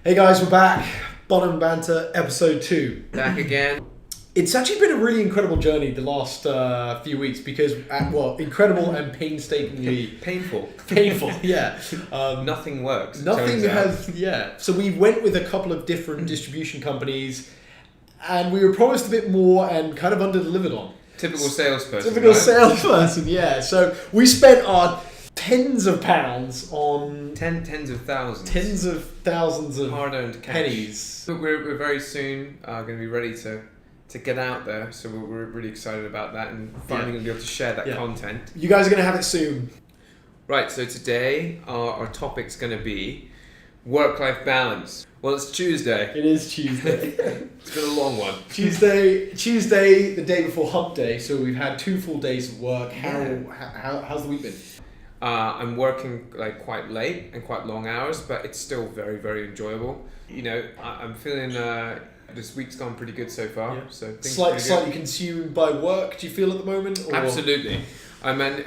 Hey guys, we're back. Barnum Banter, episode 2. Back again. It's actually been a really incredible journey the last few weeks because, incredible and painstakingly... Painful, yeah. Nothing works. Nothing has, yeah. So we went with a couple of different distribution companies and we were promised a bit more and kind of under-delivered on. Typical salesperson, Typical right? salesperson, yeah. So we spent our tens of pounds on... Tens of thousands. Tens of thousands of hard-earned cash. pennies. But we're very soon going to be ready to get out there, so we're really excited about that and finally going to be able to share that content. You guys are going to have it soon. Right, so today our topic's going to be work-life balance. Well, it's Tuesday. It is Tuesday. It's been a long one. Tuesday, the day before hump day, so we've had 2 full days of work. How's the week been? I'm working like quite late and quite long hours, but it's still very, very enjoyable. You know, I'm feeling this week's gone pretty good so far. Yeah. So things slightly consumed by work. Do you feel at the moment? Or? Absolutely. I meant,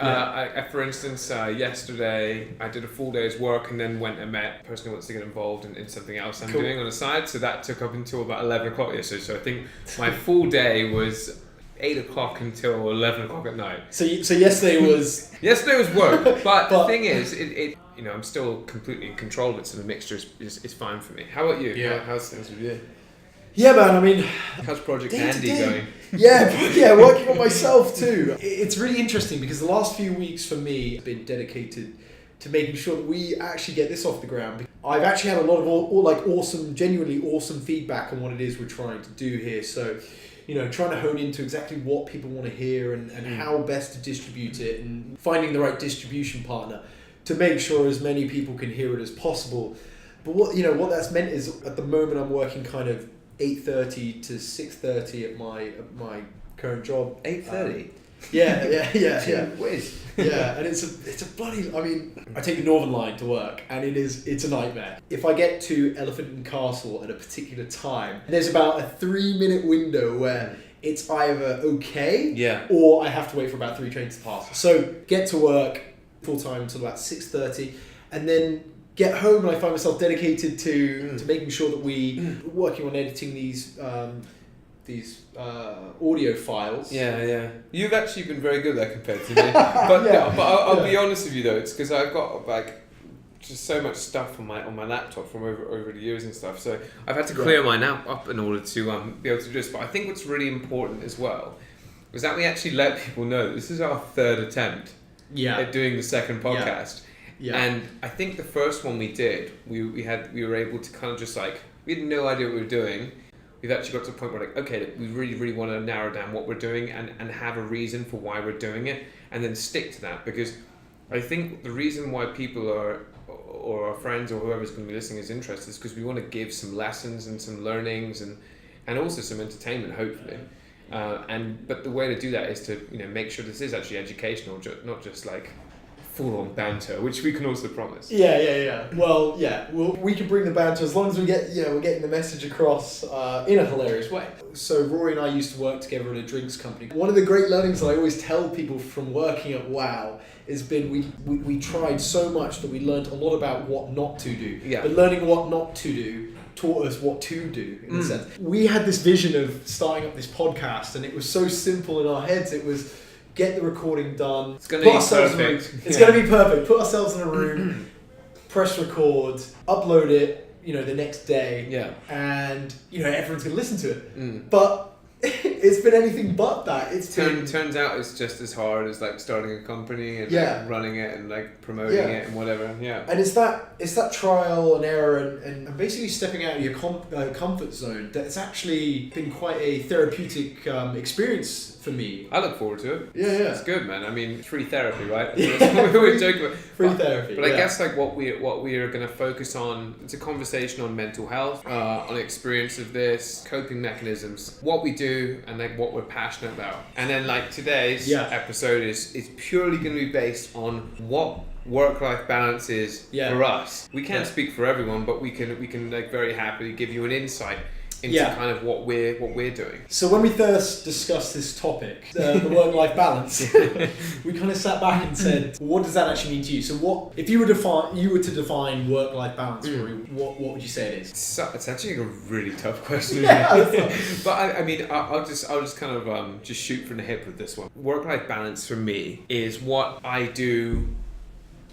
for instance, yesterday I did a full day's work and then went and met a person who wants to get involved in something else I'm doing on the side. So that took up until about 11 o'clock yesterday. So I think my full day was 8 o'clock until 11 o'clock at night. So yesterday was... Yesterday was work, but the thing is, I'm still completely in control of it, so the mixture is fine for me. How about you? Yeah. How's things with you? Yeah, man, I mean... How's Project Andy going? Yeah, working on myself too. It's really interesting because the last few weeks for me have been dedicated to making sure that we actually get this off the ground. I've actually had a lot of genuinely awesome feedback on what it is we're trying to do here. So... trying to hone into exactly what people want to hear and how best to distribute it and finding the right distribution partner to make sure as many people can hear it as possible. But what that's meant is at the moment I'm working kind of 8:30 to 6:30 at my current job. 8:30? Yeah. Whiz. Yeah, and it's a bloody... I mean, I take the Northern Line to work, and it's a nightmare. If I get to Elephant and Castle at a particular time, there's about a 3-minute window where it's either okay, or I have to wait for about 3 trains to pass. So get to work full time until about 6:30, and then get home, and I find myself dedicated to making sure that we're working on editing these audio files. Yeah. You've actually been very good at that compared to me. But I'll be honest with you though, it's because I've got just so much stuff on my laptop from over the years and stuff. So I've had to clear mine up in order to be able to do this. But I think what's really important as well is that we actually let people know this is our 3rd attempt at doing the second podcast. Yeah. And I think the first one we did, we were able to kind of just we had no idea what we were doing. We've actually got to the point where we really, really want to narrow down what we're doing and have a reason for why we're doing it and then stick to that, because I think the reason why people or our friends or whoever's going to be listening is interested is because we want to give some lessons and some learnings and also some entertainment, hopefully. But the way to do that is to make sure this is actually educational, not just full-on banter, which we can also promise. Yeah. Well, we can bring the banter as long as we're getting the message across in a hilarious way. So Rory and I used to work together at a drinks company. One of the great learnings that I always tell people from working at WOW has been we tried so much that we learned a lot about what not to do. Yeah. But learning what not to do taught us what to do, in a sense. We had this vision of starting up this podcast, and it was so simple in our heads. It was... get the recording done. It's going to be perfect. It's going to be perfect. Put ourselves in a room, press record, upload it, the next day. Yeah. And, everyone's going to listen to it. But it's been anything but that. Turns out it's just as hard as starting a company and running it and promoting it and whatever. Yeah. And it's that trial and error and basically stepping out of your comfort zone that's actually been quite a therapeutic experience for me. I look forward to it. Yeah. It's good, man. I mean, it's free therapy, right? That's what we were joking about. Free therapy. But I guess what we are going to focus on, it's a conversation on mental health, on experience of this, coping mechanisms, what we do, and what we're passionate about. And then today's episode is purely going to be based on what work-life balance is for us. We can't speak for everyone, but we can very happily give you an insight into kind of what we're doing. So when we first discussed this topic, the work-life balance, we kind of sat back and said, what does that actually mean to you? So what if you were to define work-life balance for you, what would you say it is? It's actually a really tough question. But I mean, I'll just kind of just shoot from the hip with this one. Work-life balance for me is what I do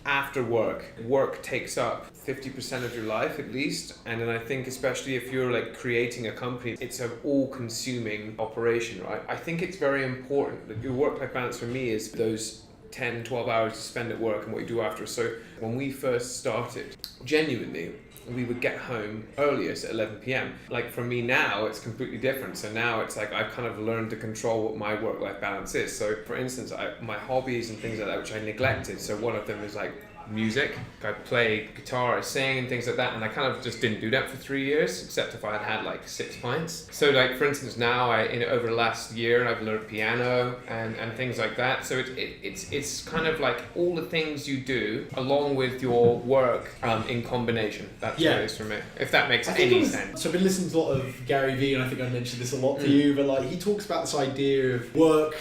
after work. Work takes up 50% of your life at least, and then I think especially if you're like creating a company, it's an all-consuming operation, right? I think it's very important that your work-life balance for me is those 10, 12 hours you spend at work and what you do after. So when we first started, genuinely, we would get home earliest at 11 p.m. Like for me now, it's completely different. So now it's like I've kind of learned to control what my work-life balance is. So for instance, my hobbies and things like that, which I neglected. So one of them is like music. I play guitar, I sing and things like that, and I kind of just didn't do that for 3 years, except if I had had like 6 pints. So like for instance now over the last year I've learned piano and things like that. So it's kind of like all the things you do along with your work in combination. That's what it is for me, if that makes any sense. So I've been listening to a lot of Gary Vee, and I think I mentioned this a lot to you, but like he talks about this idea of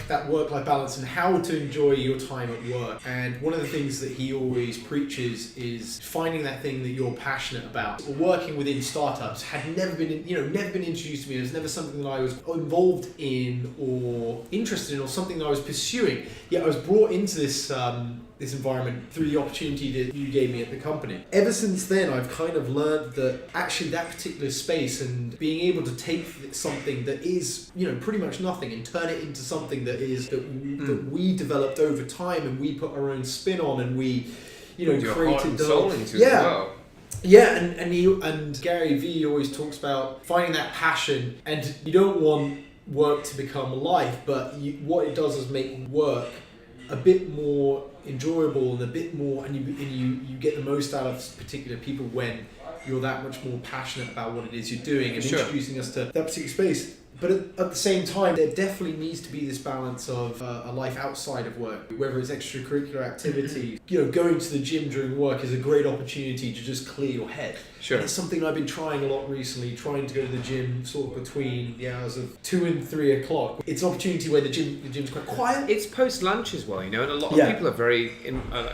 that work-life balance and how to enjoy your time at work. And one of the things that he always preaches is finding that thing that you're passionate about. Working within startups had never been introduced to me. It was never something that I was involved in or interested in or something that I was pursuing. Yet I was brought into this environment through the opportunity that you gave me at the company. Ever since then, I've kind of learned that actually that particular space and being able to take something that is, pretty much nothing and turn it into something that we developed over time and we put our own spin on and we created soul into as well. Yeah, and Gary Vee always talks about finding that passion, and you don't want work to become life, but what it does is make work a bit more enjoyable and a bit more, and you get the most out of particular people when you're that much more passionate about what it is you're doing and introducing us to that particular space. But at the same time, there definitely needs to be this balance of a life outside of work, whether it's extracurricular activity. Going to the gym during work is a great opportunity to just clear your head. Sure. And it's something I've been trying a lot recently, trying to go to the gym sort of between the hours of 2 and 3 o'clock. It's an opportunity where the gym's quite quiet. It's post-lunch as well, and a lot of people are very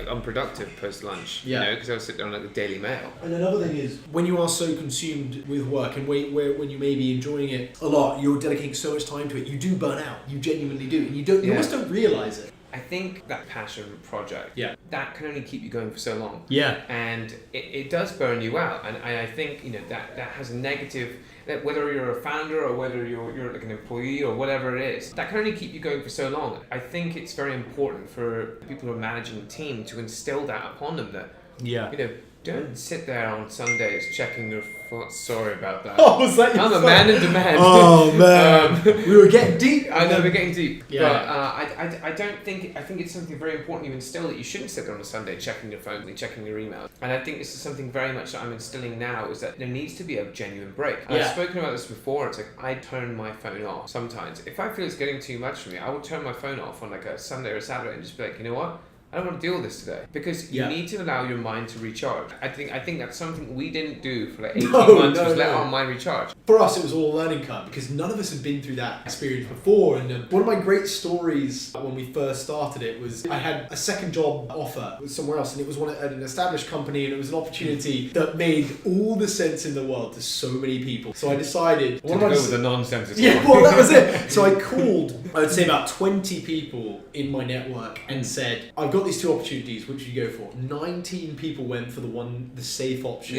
unproductive post-lunch, because they'll sit down like the Daily Mail. And another thing is, when you are so consumed with work and when you may be enjoying it a lot, you're dedicating so much time to it, you do burn out. You genuinely do. And you almost don't realise it. I think that passion project, that can only keep you going for so long. Yeah. And it does burn you out. And I think, that has a negative, that whether you're a founder or whether you're like an employee or whatever it is, that can only keep you going for so long. I think it's very important for people who are managing a team to instill that upon them that, don't sit there on Sundays checking your phone. Sorry about that. Oh, was that your I'm a man in demand. Oh, man. We were getting deep. I know, we're getting deep. Yeah. But I think it's something very important you instill that you shouldn't sit there on a Sunday checking your phone and checking your email. And I think this is something very much that I'm instilling now, is that there needs to be a genuine break. I've spoken about this before. It's like I turn my phone off sometimes. If I feel it's getting too much for me, I will turn my phone off on like a Sunday or a Saturday and just be like, you know what? I don't want to deal with this today, because you need to allow your mind to recharge. I think that's something we didn't do for like 18 months, was let our mind recharge. For us, it was all a learning curve because none of us had been through that experience before. And one of my great stories when we first started it was I had a second job offer somewhere else, and it was at an established company, and it was an opportunity that made all the sense in the world to so many people. So I decided to go with the nonsense. Yeah, well, that was it. So I called, I would say about 20 people in my network and said, I've got these 2 opportunities, which you go for. 19 people went for the safe option.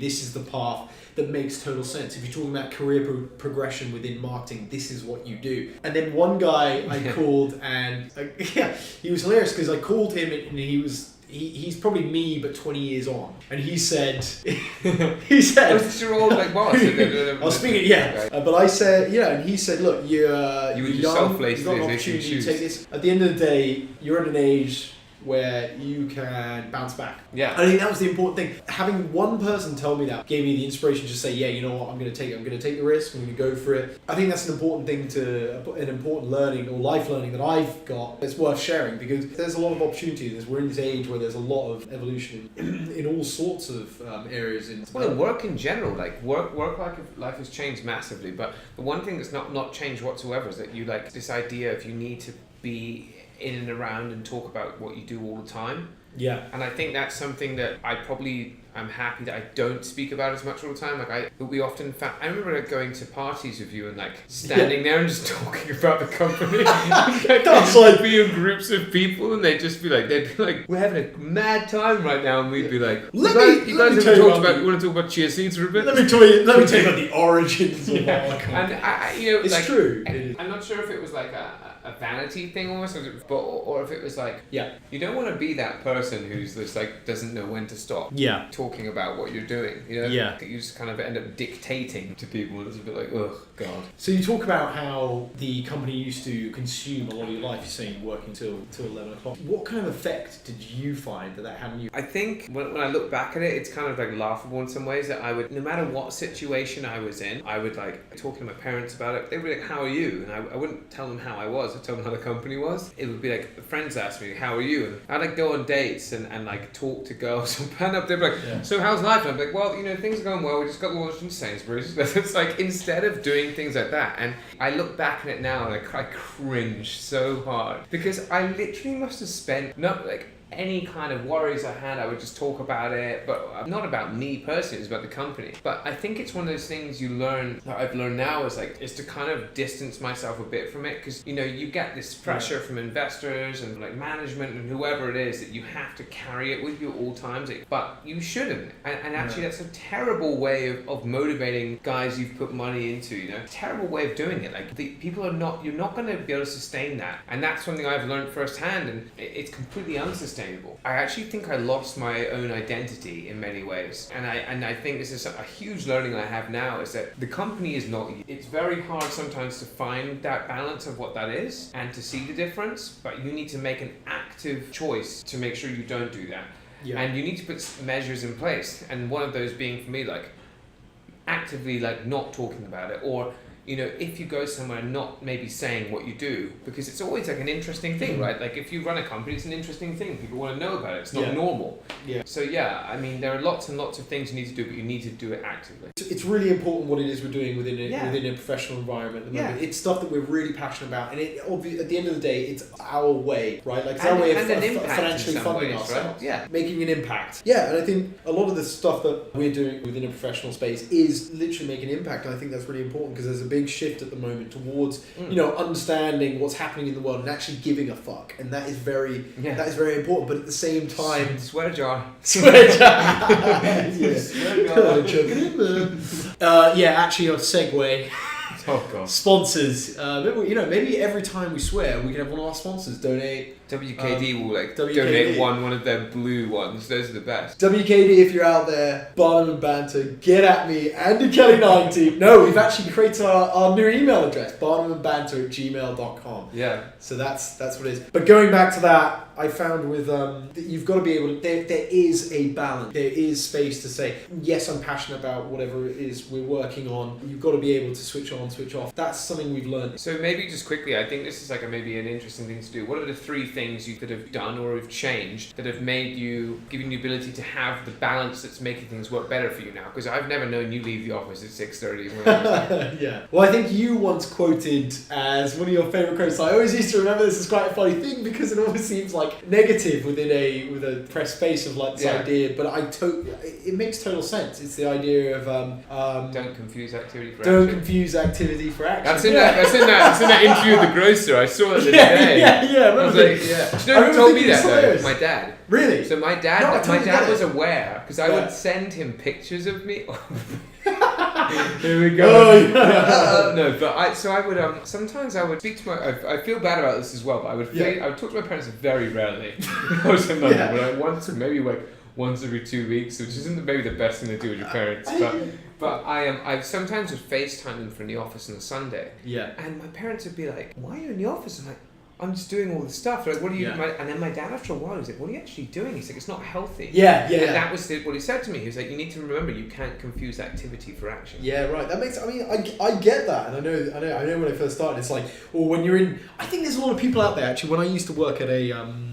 This is the path that makes total sense. If you're talking about career progression within marketing, this is what you do. And then one guy I called, and he was hilarious because I called him and he's probably me but 20 years on, and he said was your old like boss? I was speaking, but I said, and he said, look, you're young, you've got an opportunity to take this. At the end of the day, you're at an age where you can bounce back. Yeah. I think that was the important thing. Having one person tell me that gave me the inspiration to say, yeah, you know what, I'm going to take the risk, I'm going to go for it. I think that's an important thing an important learning or life learning that I've got that's worth sharing, because there's a lot of opportunity. We're in this age where there's a lot of evolution in all sorts of areas. In work in general, like work life has changed massively, but the one thing that's not changed whatsoever is that you like this idea of you need to be in and around and talk about what you do all the time. Yeah. And I think that's something that I'm happy that I don't speak about as much all the time. We often I remember going to parties with you and like standing there and just talking about the company. That's like be in groups of people and they'd be like, we're having a mad time right now, and we'd be like, you guys want to talk about chia seeds for a bit? Let me tell you about the origins of our company. And it's true. I'm not sure if it was like a vanity thing almost, or if it was like, you don't want to be that person who's just like doesn't know when to stop talking about what you're doing, you know? You just kind of end up dictating to people, and it's a bit like, oh god. So you talk about how the company used to consume a lot of your life. You're saying working till 11 o'clock. What kind of effect did you find that had on you? I think when I look back at it, it's kind of like laughable in some ways, that I would, no matter what situation I was in, I would like talking to my parents about it. They would be like, how are you? And I wouldn't tell them how I was. I'd tell them how the company was. It would be like, friends ask me, how are you? And I'd like go on dates and like talk to girls and pan up. They'd be like, so how's life? And I'd be like, well, you know, things are going well. We just got launched in Sainsbury's. It's like, instead of doing things like that, and I look back at it now and I cringe so hard, because I literally must have spent not like any kind of worries I had, I would just talk about it, but not about me personally, it's about the company. But I think it's one of those things you learn, that I've learned now, is to kind of distance myself a bit from it, because you know, you get this pressure from investors and like management and whoever it is, that you have to carry it with you at all times, but you shouldn't. And actually that's a terrible way of motivating guys you've put money into, you know, terrible way of doing it. Like people are not, you're not going to be able to sustain that, and that's something I've learned firsthand, and it's completely unsustainable. I actually think I lost my own identity in many ways, and I think this is a huge learning I have now, is that the company is not you. It's very hard sometimes to find that balance of what that is and to see the difference, but you need to make an active choice to make sure you don't do that. And you need to put measures in place, and one of those being for me like actively like not talking about it, or you know, if you go somewhere not maybe saying what you do, because it's always like an interesting thing, right? Like if you run a company, it's an interesting thing. People want to know about it. It's not normal. So I mean, there are lots and lots of things you need to do, but you need to do it actively. It's really important what it is we're doing within a professional environment at the moment. It's stuff that we're really passionate about, and at the end of the day, it's our way, right? Like it's our way of financially funding ourselves, right? Making an impact. And I think a lot of the stuff that we're doing within a professional space is literally making an impact, and I think that's really important, because there's a big shift at the moment towards you know, understanding what's happening in the world and actually giving a fuck, and that is very important. But at the same time, swear jar. Swear jar. Actually, a segue. Oh god. Sponsors. Maybe every time we swear, we can have one of our sponsors donate. WKD will donate one of their blue ones. Those are the best. WKD, if you're out there, Barnum Banter, get at me, AndyKelly90. No, we've actually created our new email address, barnumandbanter@gmail.com. So that's what it is. But going back to that, I found with that you've got to be able to. There is a balance. There is space to say, yes, I'm passionate about whatever it is we're working on. You've got to be able to switch on, switch off. That's something we've learned. So maybe just quickly, I think this is like maybe an interesting thing to do. What are the 3 things you could have done or have changed that have made you, given you the ability to have the balance that's making things work better for you now? Because I've never known you leave the office at 6:30. Well, I think you once quoted as one of your favourite quotes. I always used to remember this as quite a funny thing, because it always seems like negative with a press face of like this idea, but it makes total sense. It's the idea of don't confuse activity for action. Don't confuse activity for action. That's in that interview with the grocer. I saw it the other day. I was like, do you know who told me that though? My dad. Really? So my dad was aware, because I would send him pictures of me. Here we go. No, but I would sometimes I would speak to I feel bad about this as well, but I would talk to my parents very rarely. I was in London, but maybe once every 2 weeks, which isn't maybe the best thing to do with your parents, but I sometimes would FaceTime them from the office on a Sunday. And my parents would be like, "Why are you in the office?" I'm like, I'm just doing all the stuff. Like, what are you? And then my dad, after a while, was like, what are you actually doing? He's like, it's not healthy. And that was what he said to me. He was like, you need to remember, you can't confuse activity for action. Yeah, right. That makes. I mean, I get that, and I know. When I first started, it's like, or when you're in. I think there's a lot of people out there. Actually, when I used to work at a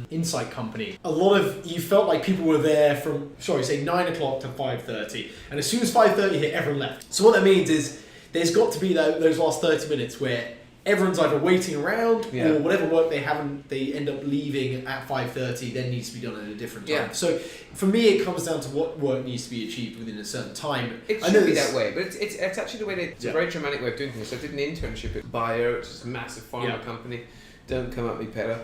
insight company, a lot of you felt like people were there from say 9 o'clock to 5:30, and as soon as 5:30 hit, everyone left. So what that means is there's got to be those last 30 minutes where everyone's either waiting around or whatever work they end up leaving at 5:30 then needs to be done at a different time. Yeah. So for me, it comes down to what work needs to be achieved within a certain time. It should be that way, but it's actually the way it's a very dramatic way of doing things. So I did an internship at Bayer, which is a massive pharma company. Don't come at me, Peter.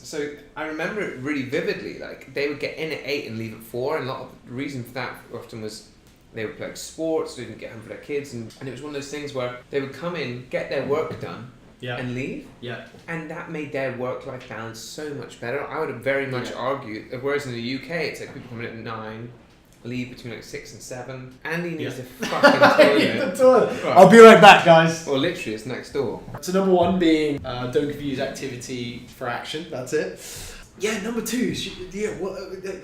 So I remember it really vividly. Like, they would get in at 8 and leave at 4, and a lot of the reason for that often was they would play sports, they didn't get home for their kids, and it was one of those things where they would come in, get their work done, and leave. Yeah. And that made their work-life balance so much better. I would have very much argued, whereas in the UK, it's like people come in at 9, leave between like 6 and 7. Andy needs a fucking toilet. Right. I'll be right back, guys. Well, literally, it's next door. So number 1 being don't confuse activity for action. That's it. Yeah, number 2,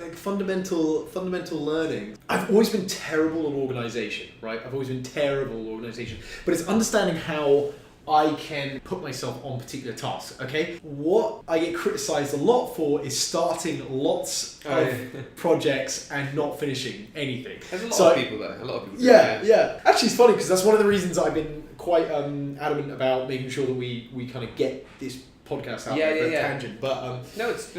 like fundamental learning. I've always been terrible at organisation, right? I've always been terrible at organisation. But it's understanding how I can put myself on particular tasks, okay? What I get criticised a lot for is starting lots of projects and not finishing anything. There's a lot of people there. A lot of people do Yeah. Actually, it's funny because that's one of the reasons I've been quite adamant about making sure that we kind of get this podcast out of a tangent, but no, it's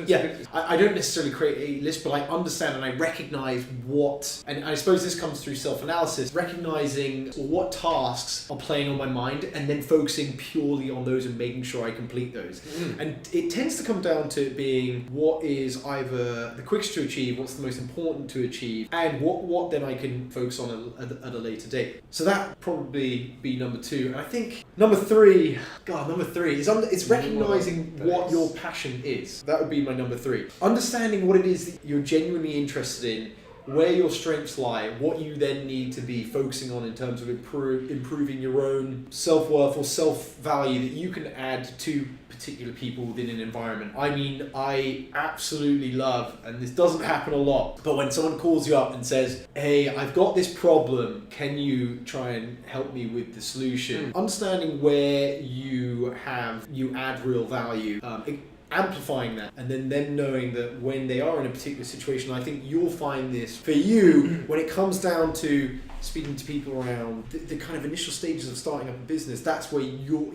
I don't necessarily create a list, but I understand and I recognize what, and I suppose this comes through self-analysis, recognizing what tasks are playing on my mind and then focusing purely on those and making sure I complete those. And it tends to come down to being what is either the quickest to achieve, what's the most important to achieve, and what then I can focus on at a later date. So that probably be number 2. And I think number 3 is it's recognizing what your passion is. That would be my number 3. Understanding what it is that you're genuinely interested in, where your strengths lie, what you then need to be focusing on in terms of improving your own self-worth or self-value that you can add to particular people within an environment. I mean, I absolutely love, and this doesn't happen a lot, but when someone calls you up and says, hey, I've got this problem, can you try and help me with the solution? Understanding where you add real value, amplifying that, and then them knowing that when they are in a particular situation, I think you'll find this for you when it comes down to speaking to people around the kind of initial stages of starting up a business. That's where you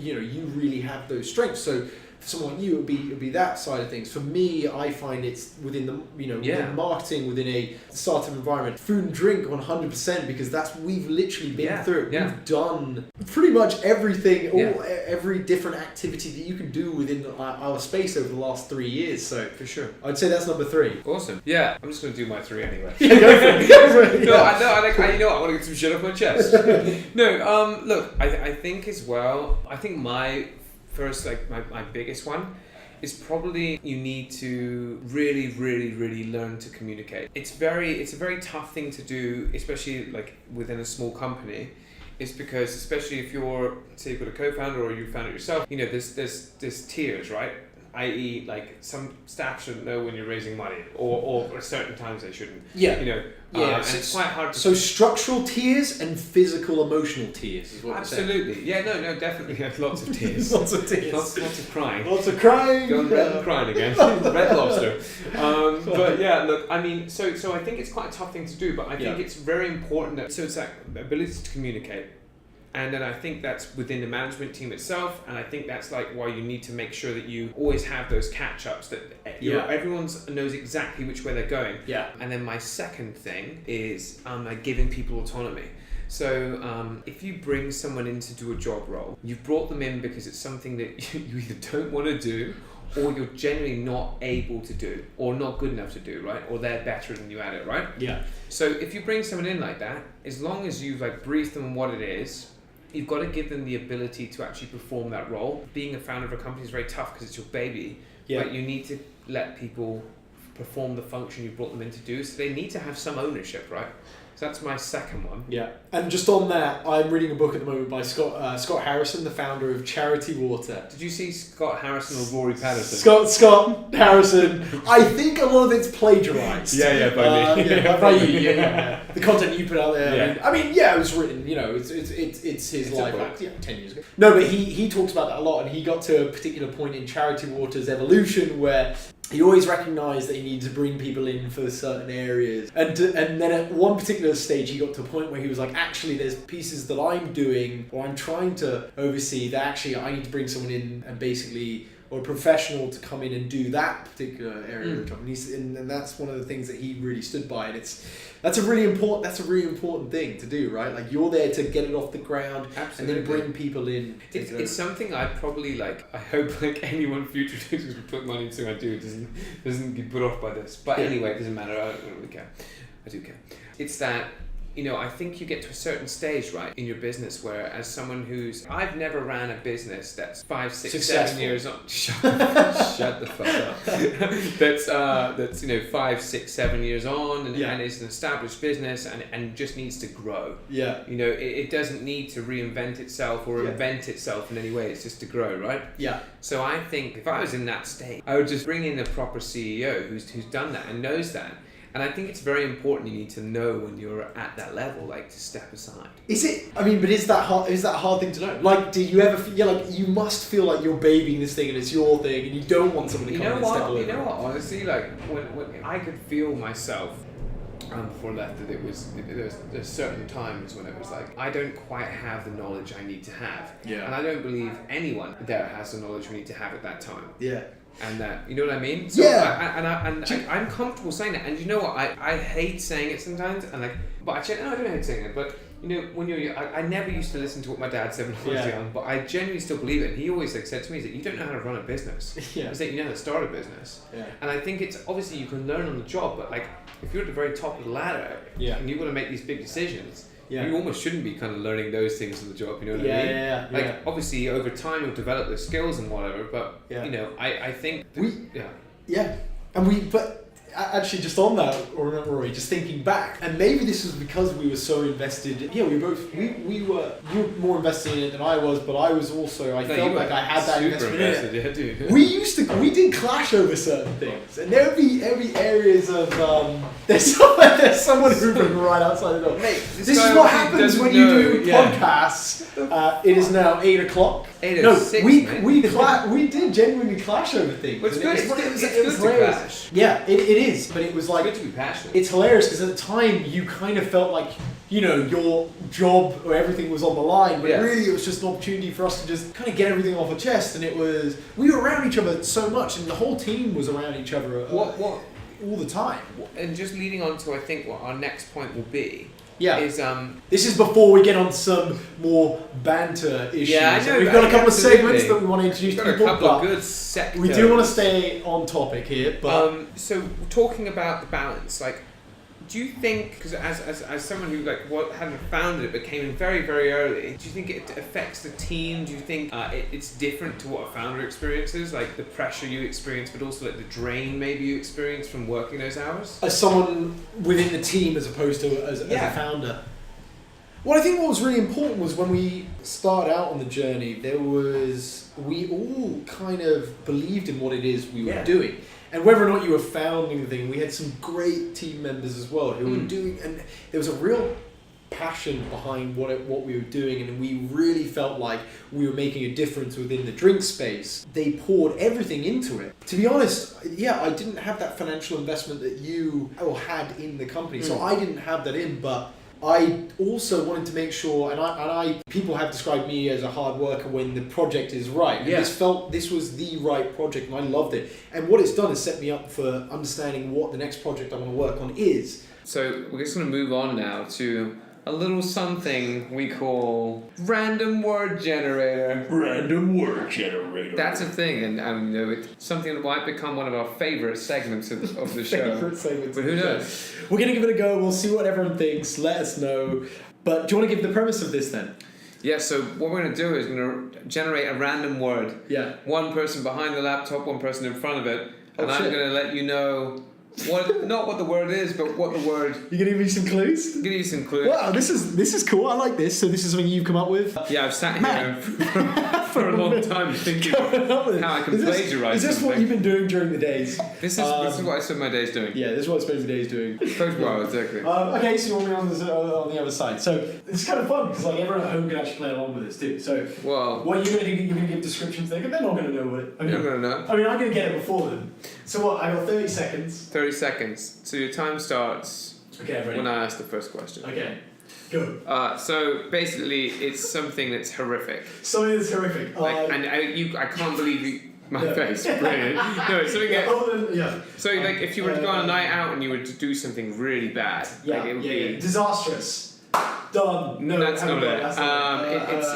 really have those strengths. So for someone like you, it would be that side of things. For me, I find it's within the within marketing, within a startup environment, food and drink 100%, because we've literally been through it. We've done pretty much everything, every different activity that you can do within our space over the last 3 years. So for sure, I'd say that's number 3. Awesome. Yeah, I'm just going to do my 3 anyway. Go for it. No, I want to get some shit off my chest. No, look, I think as well, I think my first, like my biggest one is probably you need to really, really, really learn to communicate. It's a very tough thing to do, especially like within a small company. It's because, especially if you're, say you've got a co-founder or you found it yourself, there's tiers, right? I.e., like some staff shouldn't know when you're raising money, or at certain times they shouldn't. And it's quite hard to... So structural tiers and physical emotional tiers is what absolutely. Yeah, no, definitely. Lots of tears. Lots of tears. Lots of crying. Lots of crying. Going red and crying again. Red Lobster. But yeah, look, I mean, so I think it's quite a tough thing to do, but I think it's very important that, so it's like ability to communicate. And then I think that's within the management team itself, and I think that's like why you need to make sure that you always have those catch-ups, that everyone knows exactly which way they're going. Yeah. And then my second thing is like giving people autonomy. So if you bring someone in to do a job role, you've brought them in because it's something that you either don't want to do, or you're generally not able to do, or not good enough to do, right? Or they're better than you at it, right? Yeah. So if you bring someone in like that, as long as you've like briefed them on what it is, you've got to give them the ability to actually perform that role. Being a founder of a company is very tough because it's your baby, but you need to let people perform the function you brought them in to do. So they need to have some ownership, right? So that's my second one. Yeah, and just on that, I'm reading a book at the moment by Scott Harrison, the founder of Charity Water. Did you see Scott Harrison or Rory Patterson? Scott Harrison. I think a lot of it's plagiarised. By me. By you. Yeah. The content you put out there. Yeah. I mean, it was written. It's his life. 10 years ago. No, but he talks about that a lot, and he got to a particular point in Charity Water's evolution where he always recognised that he needed to bring people in for certain areas. And then at one particular stage, he got to a point where he was like, actually, there's pieces that I'm doing or I'm trying to oversee that actually I need to bring someone in and basically, or a professional to come in and do that particular area of the job. And that's one of the things that he really stood by. And that's a really important thing to do, right? Like, you're there to get it off the ground. Absolutely. And then bring people in. It's something I probably I hope anyone future takers would put money into. I do. It doesn't get put off by this. But anyway, it doesn't matter. I don't really care. I do care. It's that, I think you get to a certain stage, right, in your business where, as someone I've never ran a business that's 5, 6, Successful. 7 years on. Shut the fuck up. That's 5, 6, 7 years on, and is an established business and just needs to grow. Yeah. It doesn't need to reinvent itself or invent itself in any way. It's just to grow, right? Yeah. So I think if I was in that state, I would just bring in a proper CEO who's done that and knows that. And I think it's very important you need to know when you're at that level, to step aside. Is it? I mean, but is that hard? Is that a hard thing to know? Like, do you ever feel you must feel like you're babying this thing and it's your thing, and you don't want someone to come in and step over? You know what? Honestly, when I could feel myself before I left, that there's certain times when it was I don't quite have the knowledge I need to have. Yeah. And I don't believe anyone there has the knowledge we need to have at that time. Yeah. And that, you know what I mean? So I'm comfortable saying that. And you know what? I hate saying it sometimes. And but actually, no, I don't hate saying it. But when you're young, I never used to listen to what my dad said when I was young. But I genuinely still believe it. And he always said to me, that you don't know how to run a business. He's you know how to start a business. Yeah. And I think it's obviously you can learn on the job. But if you're at the very top of the ladder, and you want to make these big decisions. Yeah. You almost shouldn't be kind of learning those things on the job, you know what I mean? Obviously, over time, you'll develop the skills and whatever, but, I think... But actually, just on that, Rory, just thinking back, and maybe this was because we were so invested. Yeah, we were more invested in it than I was, but I was also. I felt like I had that investment in it. Yeah, dude. We did clash over certain things, and there would be areas of. There's someone hoovering right outside the door. Mate, this is what happens when you do podcasts. It is now 8:00. 8:06. We did genuinely clash over things. Well, it's good. It was hilarious. Yeah, it is, but it was it's good to be passionate. It's hilarious because at the time you kind of felt like your job or everything was on the line, but really it was just an opportunity for us to just kind of get everything off our chest. And we were around each other so much, and the whole team was around each other all the time. And just leading on to I think what our next point will be. Yeah. This is before we get on to some more banter issues. Yeah, I know. We've got a couple of segments that we want to introduce to people. A couple of good sectors. We do want to stay on topic here, but so talking about the balance, do you think, because as someone who hadn't founded it but came in very, very early, do you think it affects the team? Do you think it's different to what a founder experiences, the pressure you experience, but also the drain maybe you experience from working those hours? As someone within the team as opposed to as a founder? Well, I think what was really important was when we started out on the journey, we all kind of believed in what it is we were doing. And whether or not you were founding the thing, we had some great team members as well who were doing, and there was a real passion behind what we were doing, and we really felt like we were making a difference within the drink space. They poured everything into it. To be honest, I didn't have that financial investment that you had in the company, so I didn't have that in, but I also wanted to make sure, and people have described me as a hard worker when the project is right. And this was the right project, and I loved it. And what it's done is set me up for understanding what the next project I want to work on is. So we're just going to move on now to a little something we call random word generator. Random word generator. That's a thing, and it's something that might become one of our favourite segments of the show. Favourite segments. But who knows? We're going to give it a go. We'll see what everyone thinks. Let us know. But do you want to give the premise of this then? Yeah, so what we're going to do is we're going to generate a random word. Yeah. One person behind the laptop, one person in front of it, and I'm going to let you know Not what the word is, but what the word. You gonna give me some clues? Give you some clues. Wow, this is cool. I like this. So this is something you've come up with. Yeah, I've sat here for a long time thinking how I can plagiarise. Is this something. what you've been doing during the days? This is what I spend my days doing. Yeah, this is what I spend my days doing. Well, exactly. Okay, so you want me on the other side. So it's kind of fun because like everyone at home can actually play along with this too. So what are you going to do? You're going to give descriptions. They're not going to know what it. You're not going to know. I mean, I'm going to get it before them. So what? I got 30 seconds. 30 seconds. So your time starts when I ask the first question. Okay. Go. So basically, it's something that's horrific. Something that's horrific. I can't believe my face. Brilliant. No, it's something that. So like, if you were to go on a night out and you were to do something really bad, it would be disastrous. Done. No, that's not it.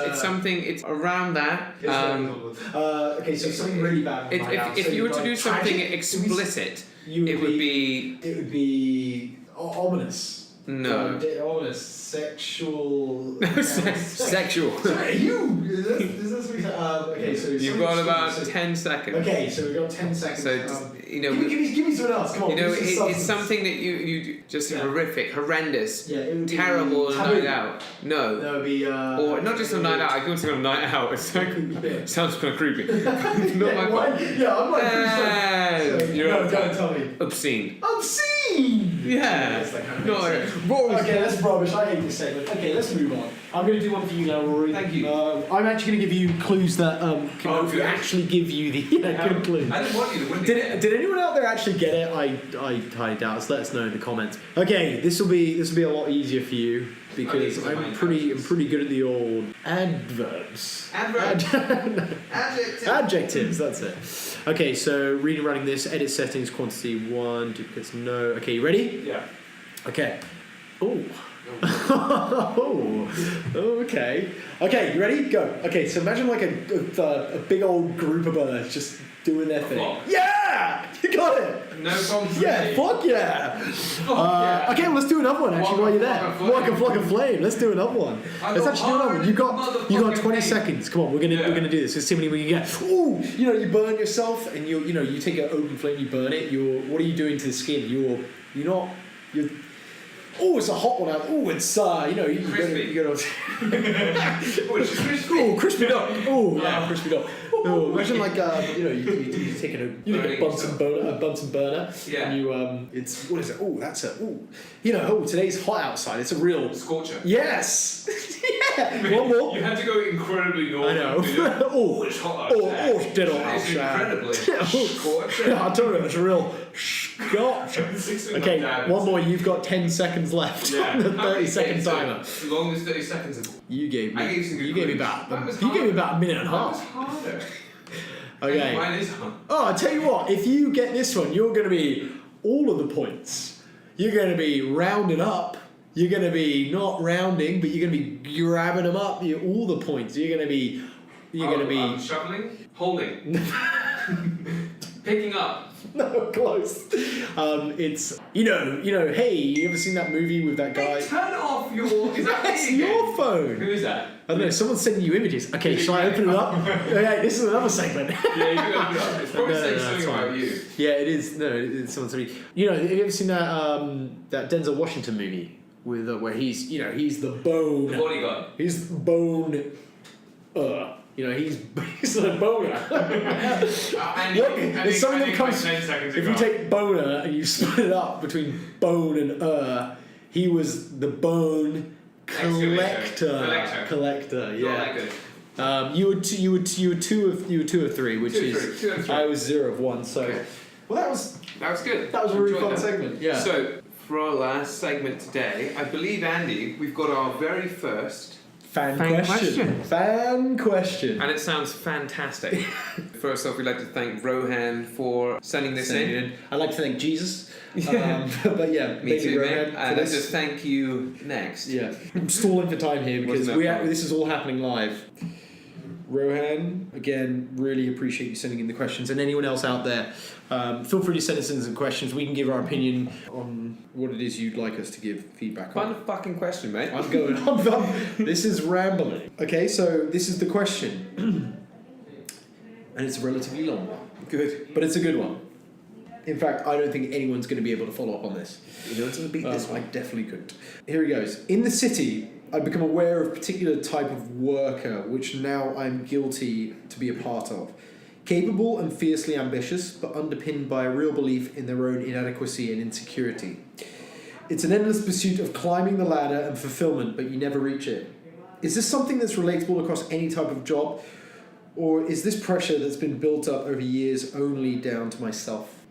It's something. It's around that. Okay, so something really bad. If you were to do something explicit, it would be ominous. No. Ominous. Sexual. Sexual. Sorry, you. Is this okay, so you've got about 10 seconds. Okay, so we've got 10 seconds. So give me something else. Come on. it's something that you just horrific, horrendous, terrible night out. No. That would be. Or not just a night out. I go to a night out. It's like sounds kind of creepy. Not my fault. Yeah, I'm like. No, don't tell me. Obscene. Yeah. Okay, that's rubbish. I hate this segment. Okay, let's move on. I'm going to do one for you now, Rory. Thank you. I'm actually going to give you clues that can actually give you the good clues. I didn't want you to win. Did anyone out there actually get it? I highly doubt. So let us know in the comments. Okay, this will be a lot easier for you because I'm pretty good at the old adverbs. Adjectives. That's it. Okay, so reading and writing this. Edit settings. Quantity 1. Duplicates no. Okay, you ready? Yeah. Okay. Oh. Okay. Okay, you ready? Go. Okay, so imagine like a big old group of birds just doing their thing. Flock. Yeah! You got it! No problem. Yeah, fuck yeah! Okay, well, let's do another one actually while you're there. Like a flock of flame. Let's do another one. Let's actually do another one. You got 20 seseconds. Come on, we're gonna do this. Let's see how many we can get. Ooh, you burn yourself and you take an open flame, you burn it. What are you doing to the skin? You're oh, it's a hot one out. Oh, it's crispy. You gotta crispy. Oh, crispy up. Oh, yeah, crispy up. Oh, imagine like you take a Bunsen burner. Yeah. And it's what is it? Oh, that's today's hot outside. It's a real scorcher. Yes. Yeah. One more. You had to go incredibly normal. I know. Oh, it's hot outside. Oh, it's dead hot outside. Incredibly scorcher. Yeah, I told you it's a real scorcher. Okay, one more. You've got 10 seconds left. Yeah. The 30-second timer. The longest 30 seconds. You gave me about a minute and a half. That was harder. Okay. Mine is hard. Oh, I tell you what. If you get this one, you're going to be all of the points. You're going to be rounding up. You're going to be not rounding, but you're going to be grabbing them up. All the points. You're going to be. Shoveling, holding, picking up. No, close. It's Hey, you ever seen that movie with that guy? Hey, turn off your. Is that That's your phone. Who is that? I don't know. Someone's sending you images. Okay, shall I open it up? Okay, this is another segment. Yeah, you can open it up. It's probably saying something about you. Yeah, it is. No, it's someone's sending. Have you ever seen that Denzel Washington movie with where he's the bone. The bodyguard. He's the bone. He's the boner. It's something that comes. If you take boner and you split it up between bone and he was the bone collector. Yeah. You were two of three, which is I was 0 of 1. So, well, that was good. That was a really fun segment. Yeah. So for our last segment today, I believe Andy, we've got our very first. Fan question. And it sounds fantastic. First off, we'd like to thank Rohan for sending this in. I'd like to thank Jesus. But yeah, me too, Rohan. And let's just thank you next. Yeah. I'm stalling for time here because this is all happening live. Rohan, again, really appreciate you sending in the questions. And anyone else out there, feel free to send us in some questions. We can give our opinion on what it is you'd like us to give feedback on. Fun fucking question, mate. I'm going on. This is rambling. Okay, so this is the question. And it's a relatively long one. Good. But it's a good one. In fact, I don't think anyone's going to be able to follow up on this. You know, it's going to beat this. I definitely couldn't. Here he goes. In the city, I've become aware of a particular type of worker, which now I'm guilty to be a part of. Capable and fiercely ambitious, but underpinned by a real belief in their own inadequacy and insecurity. It's an endless pursuit of climbing the ladder and fulfillment, but you never reach it. Is this something that's relatable across any type of job? Or is this pressure that's been built up over years only down to myself?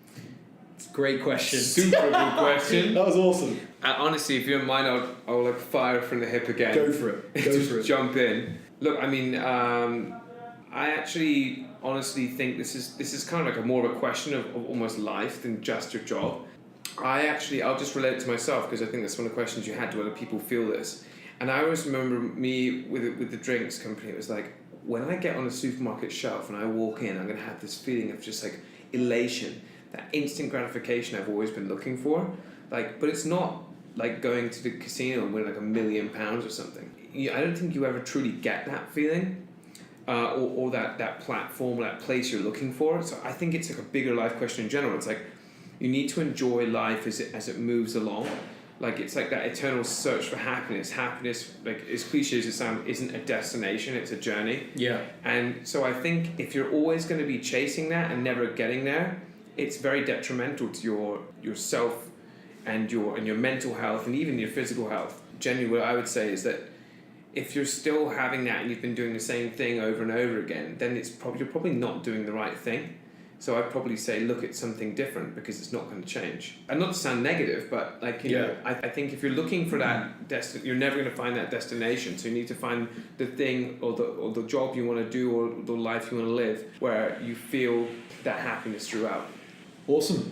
It's a great question. Super good question. That was awesome. Honestly, if you're in mine, I'll like fire from the hip again. Go for it. Just jump in. Look, I mean, I actually honestly think this is kind of like a more of a question of almost life than just your job. I'll just relate it to myself because I think that's one of the questions you had, do other people feel this? And I always remember me with the drinks company, it was like, when I get on a supermarket shelf and I walk in, I'm going to have this feeling of just like elation, that instant gratification I've always been looking for. Like, but it's not like going to the casino and winning like £1 million or something. I don't think you ever truly get that feeling or that platform, that place you're looking for. So I think it's like a bigger life question in general. It's like you need to enjoy life as it moves along. Like it's like that eternal search for happiness. Happiness, like as cliche as it sounds, isn't a destination; it's a journey. Yeah. And so I think if you're always going to be chasing that and never getting there, it's very detrimental to yourself and your mental health and even your physical health. Genuinely, what I would say is that if you're still having that and you've been doing the same thing over and over again, then you're probably not doing the right thing. So I'd probably say look at something different because it's not going to change. And not to sound negative, but like you know, I think if you're looking for that you're never going to find that destination. So you need to find the thing or the job you want to do or the life you want to live where you feel that happiness throughout. Awesome.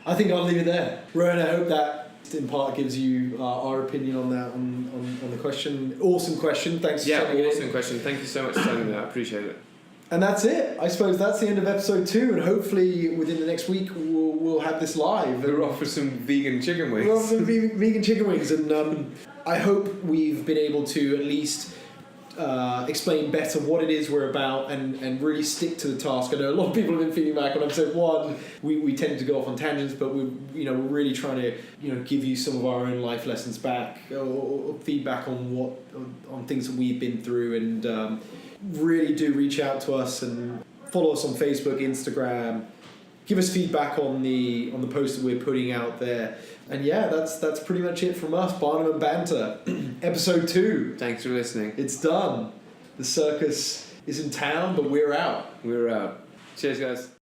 I think I'll leave it there. Rowan, I hope that in part gives you our opinion on that on the question. Awesome question. Thanks for sending it in. Awesome question. Thank you so much for sending me that. I appreciate it. And that's it. I suppose that's the end of episode 2, and hopefully within the next week we'll have this live. We're off for some vegan chicken wings. We're off for vegan chicken wings, and I hope we've been able to at least explain better what it is we're about and really stick to the task. I know a lot of people have been feeding back on episode 1. We tend to go off on tangents, but we're really trying to give you some of our own life lessons back or feedback on things that we've been through, and really do reach out to us and follow us on Facebook, Instagram. Give us feedback on the post that we're putting out there. And yeah, that's pretty much it from us. Barnum Banter, episode 2. Thanks for listening. It's done. The circus is in town, but we're out. We're out. Cheers, guys.